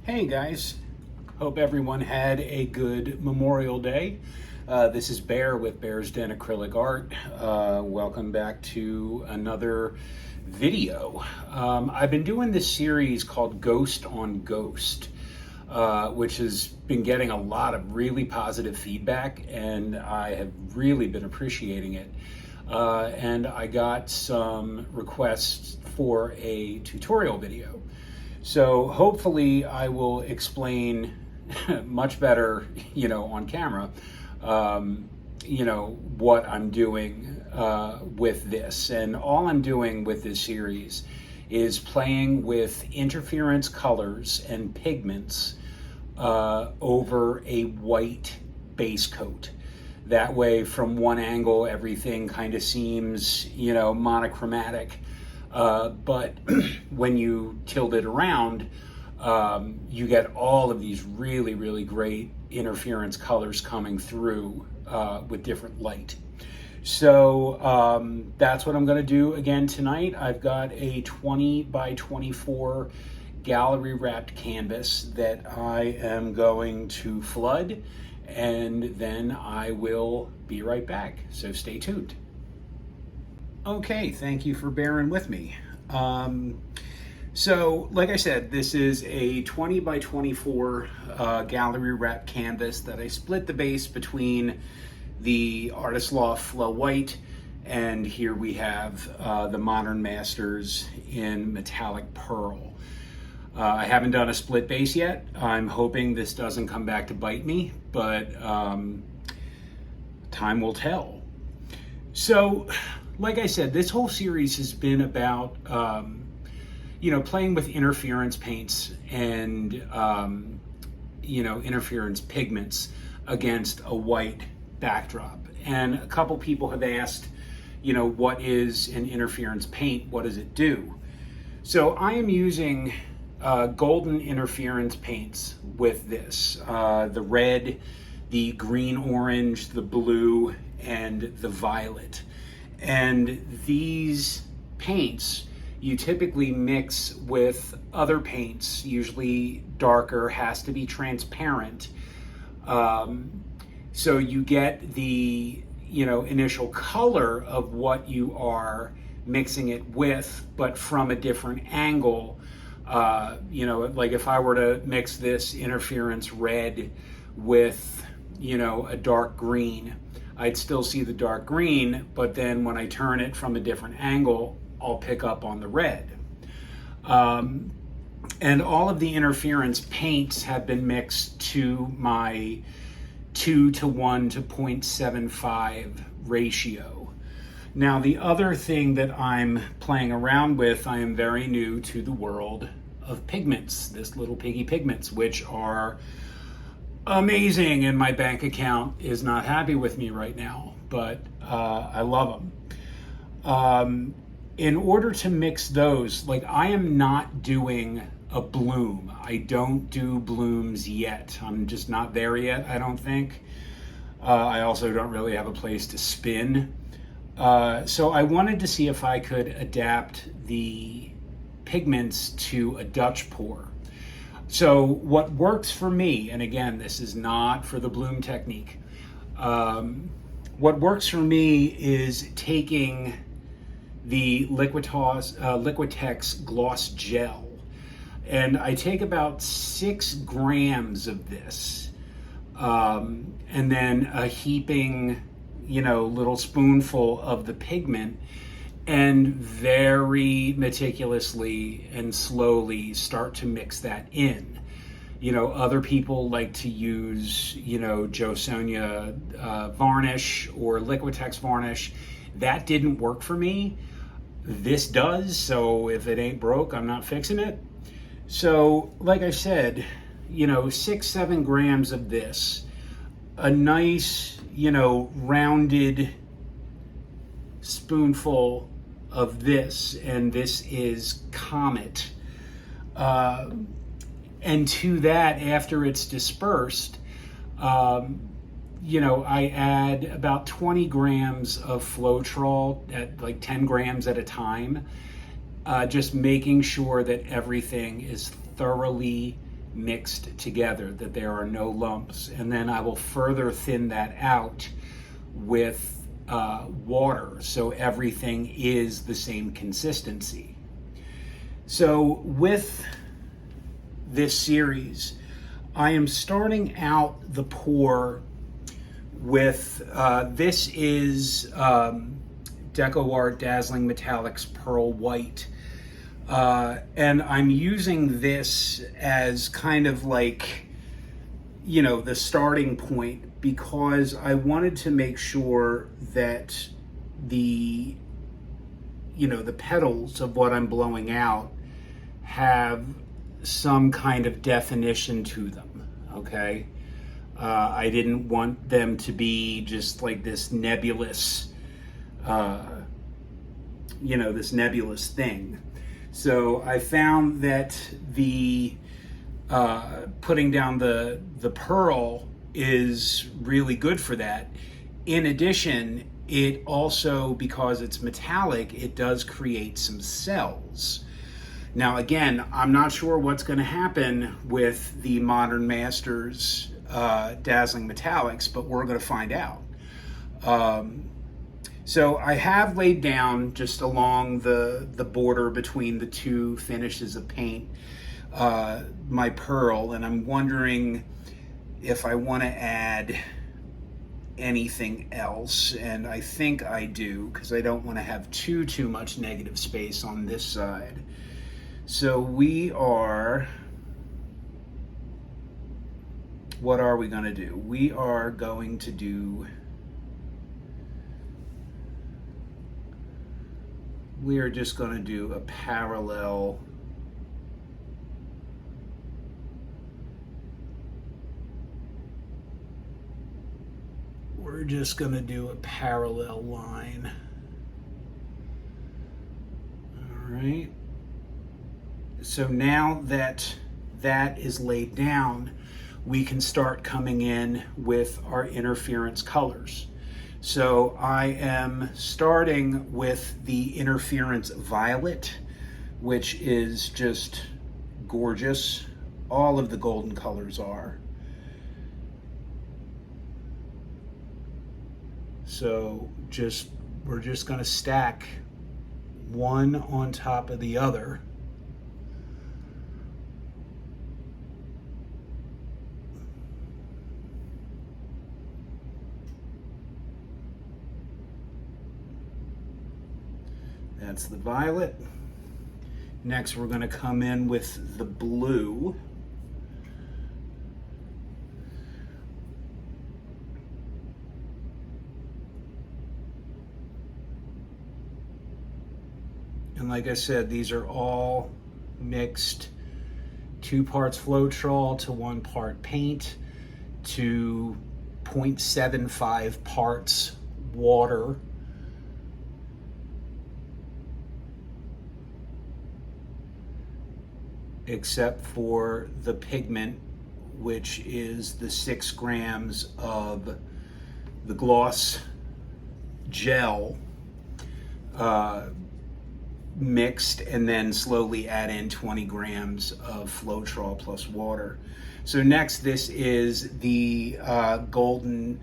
Hey guys, hope everyone had a good Memorial Day. This is Bear with Bear's Den Acrylic Art. Welcome back to another video. I've been doing this series called Ghost on Ghost, which has been getting a lot of really positive feedback, and I have really been appreciating it. And I got some requests for a tutorial video. So hopefully I will explain much better, on camera, what I'm doing with this. And all I'm doing with this series is playing with interference colors and pigments over a white base coat. That way, from one angle, everything kind of seems, monochromatic. But when you tilt it around, you get all of these really, really great interference colors coming through with different light. So that's what I'm going to do again tonight. I've got a 20 by 24 gallery wrapped canvas that I am going to flood, and then I will be right back. So stay tuned. Okay, thank you for bearing with me. So, like I said, this is a 20 by 24 gallery wrap canvas that I split the base between the Artist Loft Flow White, and here we have the Modern Masters in Metallic Pearl. I haven't done a split base yet. I'm hoping this doesn't come back to bite me, but time will tell. So, like I said, this whole series has been about, playing with interference paints and, interference pigments against a white backdrop. And a couple people have asked, what is an interference paint? What does it do? So I am using golden interference paints with this. The red, the green-orange, the blue, and the violet. And these paints you typically mix with other paints, usually darker, has to be transparent. So you get the initial color of what you are mixing it with, but from a different angle. Like if I were to mix this interference red with a dark green, I'd still see the dark green, but then when I turn it from a different angle, I'll pick up on the red. And all of the interference paints have been mixed to my 2:1 to 0.75 ratio. Now, the other thing that I'm playing around with, I am very new to the world of pigments, this little piggy pigments, which are amazing, and my bank account is not happy with me right now, but I love them. In order to mix those, like I am not doing a bloom. I don't do blooms yet. I'm just not there yet, I don't think. I also don't really have a place to spin. So I wanted to see if I could adapt the pigments to a Dutch pour. So what works for me, and again, this is not for the bloom technique. What works for me is taking the Liquitex Gloss Gel, and I take about 6 grams of this, and then a heaping, little spoonful of the pigment, and very meticulously and slowly start to mix that in. Other people like to use, Jo Sonja varnish or Liquitex varnish. That didn't work for me. This does, so if it ain't broke, I'm not fixing it. So, like I said, 6-7 grams of this, a nice, rounded spoonful of this, and this is Comet. And to that, after it's dispersed, I add about 20 grams of Floetrol at like 10 grams at a time, just making sure that everything is thoroughly mixed together, that there are no lumps. And then I will further thin that out with water, so everything is the same consistency. So with this series, I am starting out the pour with, this is Deco Art Dazzling Metallics Pearl White. And I'm using this as kind of like, you know, the starting point, because I wanted to make sure that the, you know, the petals of what I'm blowing out have some kind of definition to them, okay? I didn't want them to be just like this nebulous, you know, this nebulous thing. So I found that the putting down the pearl is really good for that. In addition, it also, because it's metallic, it does create some cells. Now again, I'm not sure what's going to happen with the Modern Masters Dazzling Metallics, but we're going to find out. So I have laid down, just along the border between the two finishes of paint, my pearl, and I'm wondering if I want to add anything else, and I think I do, because I don't want to have too much negative space on this side. So we are, what are we going to do? We are going to do, we are just going to do a parallel line. All right. So now that that is laid down, we can start coming in with our interference colors. So I am starting with the interference violet, which is just gorgeous. All of the golden colors are. So we're just going to stack one on top of the other. That's the violet. Next, we're going to come in with the blue. And like I said, these are all mixed, 2 parts Floetrol to 1 part paint to 0.75 parts water. Except for the pigment, which is the 6 grams of the gloss gel mixed, and then slowly add in 20 grams of Floetrol plus water. So next, this is the golden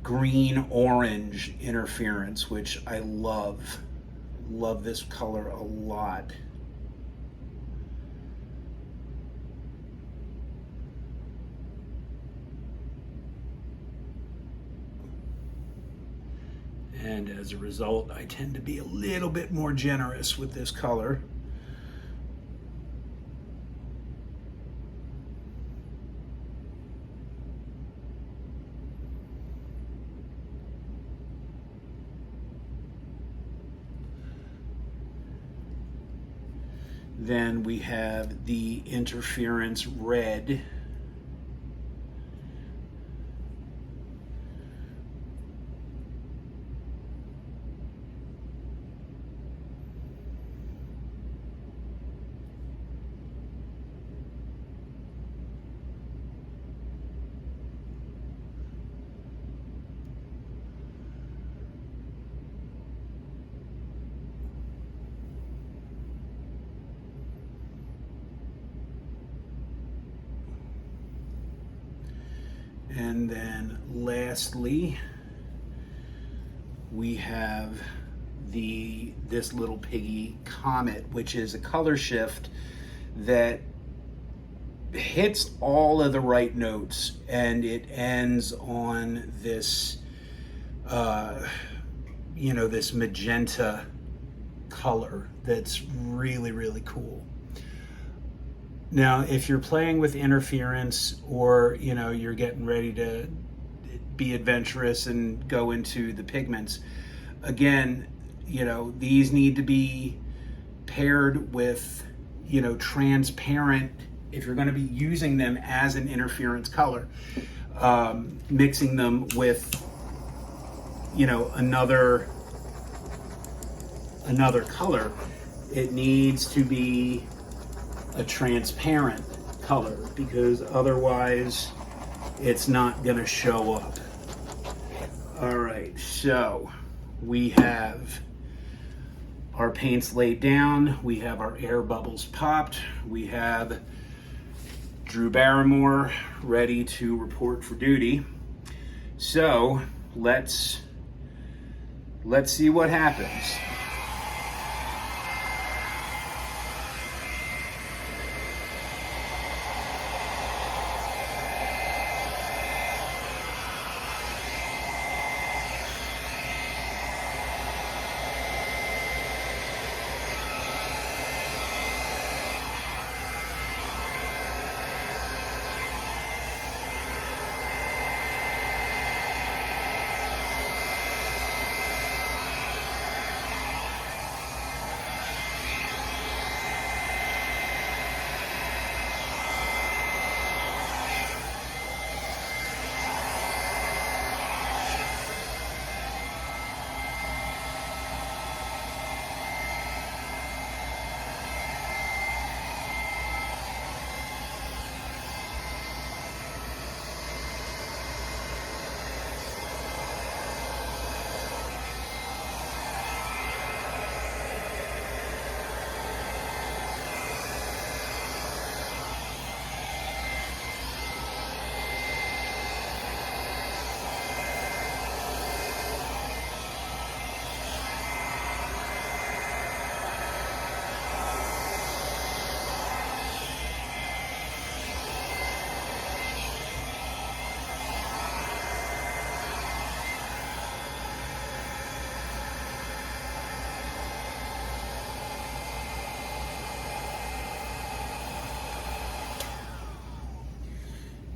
green orange interference, which I love this color a lot. And as a result, I tend to be a little bit more generous with this color. Then we have the interference red. And then lastly, we have this little piggy Comet, which is a color shift that hits all of the right notes, and it ends on this this magenta color that's really, really cool. Now, if you're playing with interference, or you're getting ready to be adventurous and go into the pigments, again, these need to be paired with transparent, if you're going to be using them as an interference color. Mixing them with another color, it needs to be a transparent color, because otherwise it's not going to show up. All right, so we have our paints laid down, we have our air bubbles popped, we have Drew Barrymore ready to report for duty. So let's see what happens.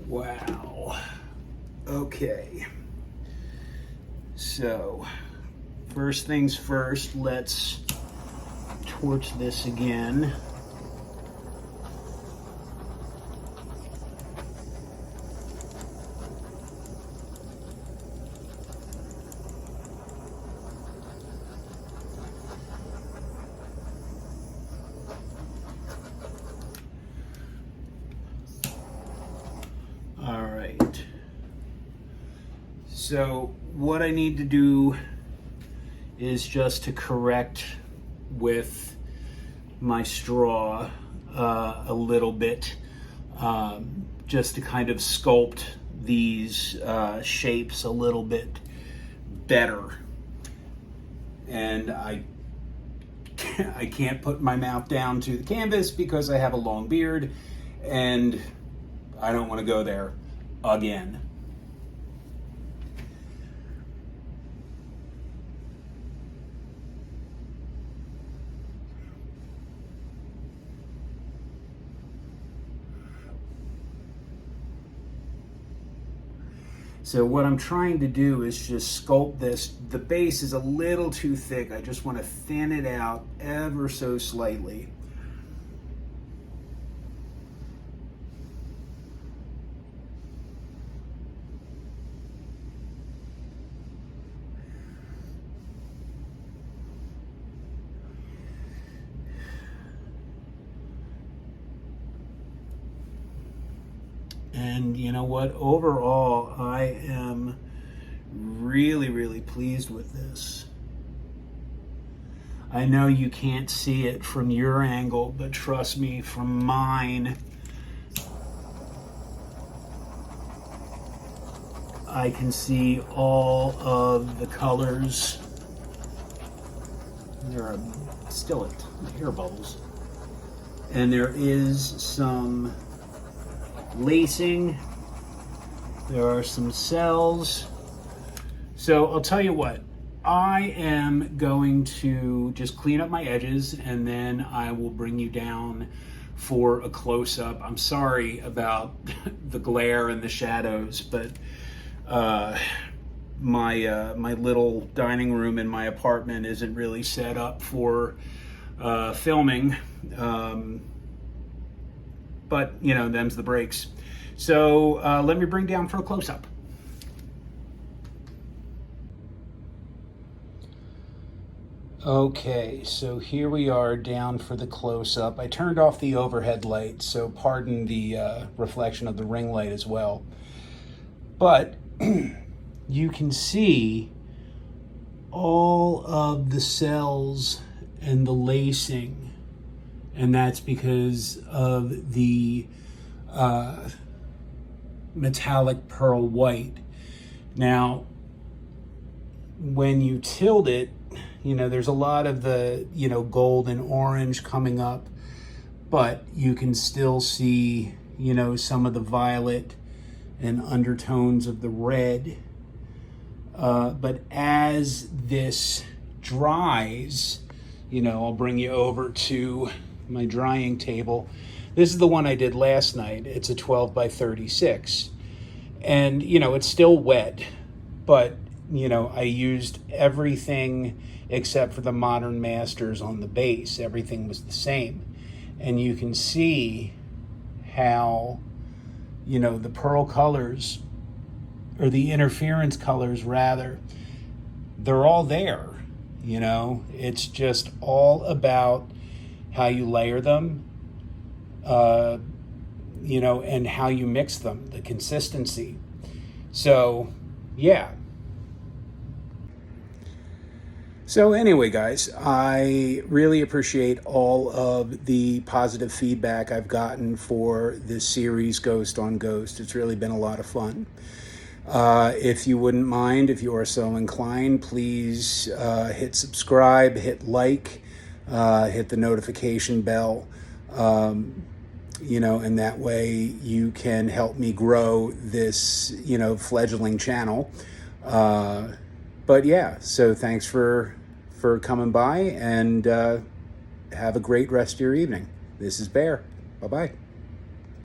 Wow. Okay. So, first things first, let's torch this again. All right. So what I need to do is just to correct with my straw a little bit, just to kind of sculpt these shapes a little bit better. And I can't put my mouth down to the canvas because I have a long beard, and I don't want to go there again. So what I'm trying to do is just sculpt this. The base is a little too thick. I just want to thin it out ever so slightly. And you know what? Overall, I am really, really pleased with this. I know you can't see it from your angle, but trust me, from mine, I can see all of the colors. There are still a ton of hair bubbles. And there is some lacing. There are some cells. So I'll tell you what, I am going to just clean up my edges and then I will bring you down for a close-up. I'm sorry about the glare and the shadows, but my little dining room in my apartment isn't really set up for filming, but you know, them's the breaks. So let me bring down for a close-up. Okay, so here we are down for the close-up. I turned off the overhead light, so pardon the reflection of the ring light as well. But you can see all of the cells and the lacing, and that's because of the metallic pearl white. Now, when you tilt it, you know, there's a lot of the, you know, gold and orange coming up, but you can still see, you know, some of the violet and undertones of the red. But as this dries, you know, I'll bring you over to my drying table. This is the one I did last night. It's a 12 by 36. And, you know, it's still wet, but, you know, I used everything except for the Modern Masters on the base. Everything was the same. And you can see how, you know, the pearl colors, or the interference colors rather, they're all there. You know, it's just all about how you layer them, you know, and how you mix them, the consistency. So, yeah. So anyway, guys, I really appreciate all of the positive feedback I've gotten for this series, Ghost on Ghost. It's really been a lot of fun. If you wouldn't mind, if you are so inclined, please hit subscribe, hit like, hit the notification bell, you know, and that way you can help me grow this, you know, fledgling channel. But yeah, so thanks for coming by, and have a great rest of your evening. This is Bear. Bye-bye.